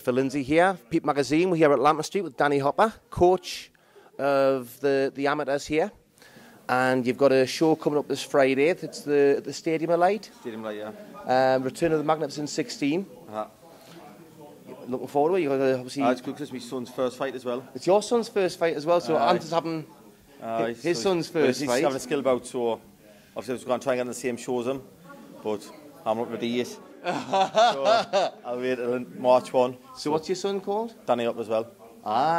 for Lindsay here. Peep magazine. We're here at Lambton Street with Danny Hopper, coach of the amateurs here. And you've got a show coming up this Friday. It's the Stadium of Light. Stadium of Light, yeah. Return of the Magnificent 16. Looking forward to it. You're going to obviously. It's good because it's my son's first fight as well. It's your son's first fight as well. So Anton's having his son's first fight. He's having a skill bout, so obviously I was going to try and get on the same show as him, but I'm not ready yet. So I'll wait until March 1. So what's your son called? Danny Hopper as well.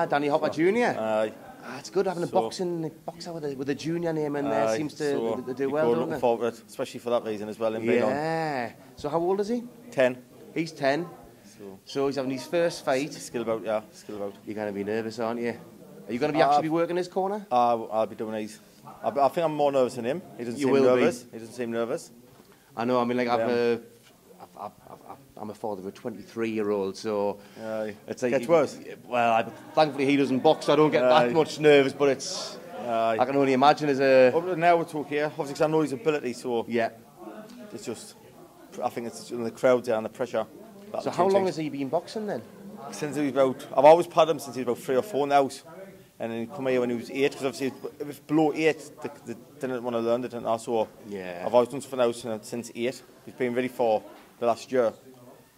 Danny Hopper Jr. Aye. It's good having a boxer with a junior name in there. Seems to do well, doesn't it? Looking forward to it, especially for that reason as well. Yeah. So how old is he? 10. He's 10. So he's having his first fight. Skill bout, yeah. Skill bout. You're going to be nervous, aren't you? Are you going to be actually working his corner? I'll be doing his. I think I'm more nervous than him. He doesn't seem nervous. He doesn't seem nervous. I know. I mean, like I'm a father of a 23-year-old, so it's like gets worse. Well, thankfully he doesn't box, so I don't get that much nervous. But it's I can only imagine as a. Now it's okay, obviously, because I know his ability. So yeah, it's just I think it's just the crowd there and the pressure. So how long has he been boxing then? Since he was about. I've always padded him since he was about 3 or 4 now. And then he come here when he was 8, because obviously if it's below 8, they didn't want to learn it. And also, I've always done something else since 8. He's been ready for the last year.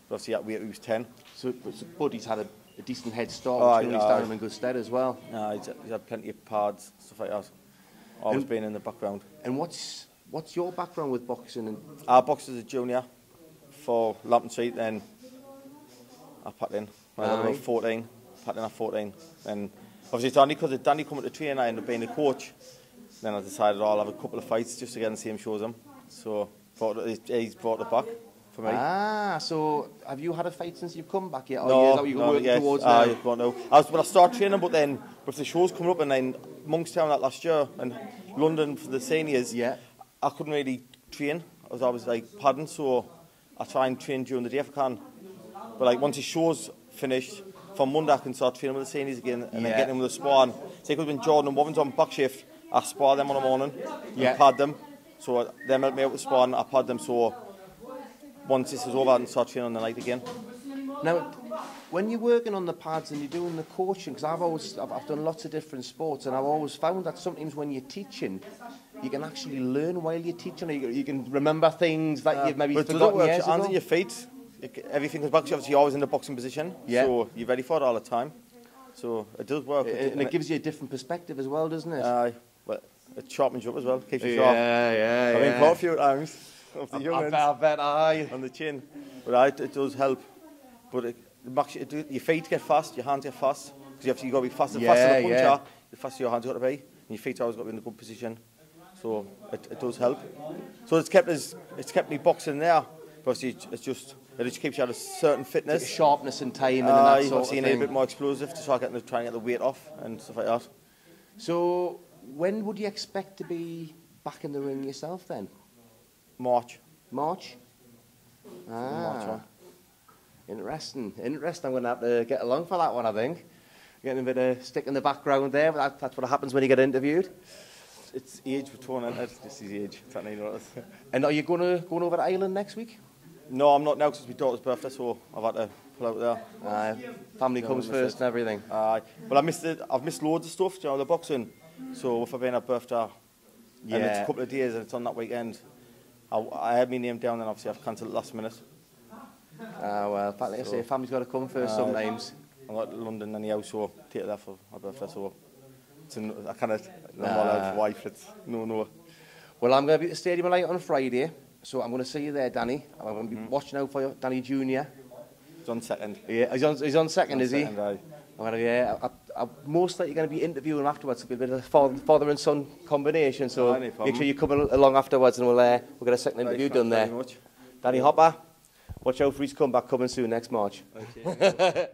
But obviously at weight he was 10. So but he's had a decent head start, which really standing him in good stead as well. He's had plenty of pads, stuff like that. Always been in the background. And what's your background with boxing? I boxed as a junior for Lambton Street, then I packed in. When I was about 14, packed in at 14. And obviously Danny, because of Danny coming to train, I ended up being a coach. Then I decided I'll have a couple of fights just to get on the same show as him. So he's brought it back for me. So have you had a fight since you've come back yet? No, you're working towards now? I started training, but then with the shows coming up, and then Monkstown that last year, and London for the seniors, I couldn't really train. I was always like padding, so I try and train during the day if I can. But like once the show's finished, from Monday I can start training with the seniors again, and then getting them with the sparring. Say because when Jordan and Wovin's on back shift, I spar them on the morning and pad them. So them help me out with sparring, I pad them, so once this is over I can start training on the night again. Now, when you're working on the pads and you're doing the coaching, because I've done lots of different sports, and I've always found that sometimes when you're teaching, you can actually learn while you're teaching. You can remember things that you've maybe forgotten years ago. Hands at your feet, everything comes back to you. Obviously, you're always in the boxing position, so you're ready for it all the time. So it does work. And it gives you a different perspective as well, doesn't it? Well, it sharpens you up as well, keeps you sharp. I've been caught a few times of the young I bet on the chin. But it does help. But your feet get fast, your hands get fast. Because you've got to be faster. The faster the puncher, the faster your hands got to be. And your feet always got to be in a good position. So it does help. So it's kept me boxing there. But it just keeps you at a certain fitness. Sharpness and timing and that sort of thing. A bit more explosive to try and get the weight off and stuff like that. So when would you expect to be back in the ring yourself then? March. March? March. Interesting. I'm going to have to get along for that one, I think. Getting a bit of stick in the background there, but that's what happens when you get interviewed. It's age we're torn in it. This is age. And are you going over to Ireland next week? No, I'm not now because it's my daughter's birthday, so I've had to pull out there. Family comes first and everything. But I've missed loads of stuff, the boxing. So if I've been at birthday, and it's a couple of days and it's on that weekend, I had my name down and obviously I've cancelled it last minute. Well, like I say, family's got to come first sometimes. I'm got London anyhow, so take it there for my birthday, so I cannot, I'm not allowed to wife, it's no. Well, I'm going to be at the Stadium of Light on Friday, so I'm going to see you there, Danny. I'm going to be watching out for you, Danny Jr. He's on second. Yeah, he's on second, is he? Second, I'm most likely going to be interviewing him afterwards. It'll be a bit of a father and son combination, so make sure you come along afterwards and we'll get a second interview done there. Very much. Danny Hopper, watch out for his comeback coming soon next March. Okay.